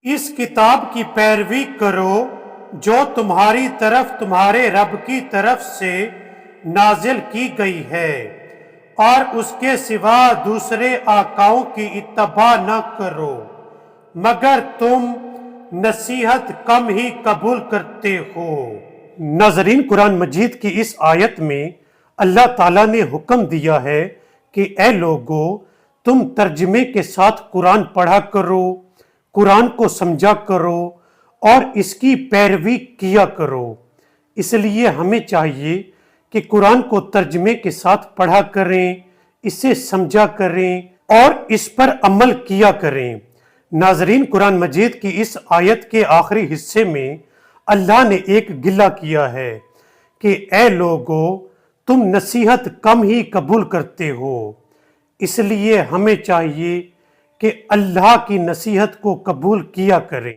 اس کتاب کی پیروی کرو جو تمہاری طرف تمہارے رب کی طرف سے نازل کی گئی ہے، اور اس کے سوا دوسرے آقاؤں کی اتباع نہ کرو مگر تم نصیحت کم ہی قبول کرتے ہو۔ ناظرین، قرآن مجید کی اس آیت میں اللہ تعالیٰ نے حکم دیا ہے کہ اے لوگو، تم ترجمے کے ساتھ قرآن پڑھا کرو، قرآن کو سمجھا کرو اور اس کی پیروی کیا کرو۔ اس لیے ہمیں چاہیے کہ قرآن کو ترجمے کے ساتھ پڑھا کریں، اسے سمجھا کریں اور اس پر عمل کیا کریں۔ ناظرین، قرآن مجید کی اس آیت کے آخری حصے میں اللہ نے ایک گلہ کیا ہے کہ اے لوگو، تم نصیحت کم ہی قبول کرتے ہو۔ اس لیے ہمیں چاہیے کہ اللہ کی نصیحت کو قبول کیا کریں۔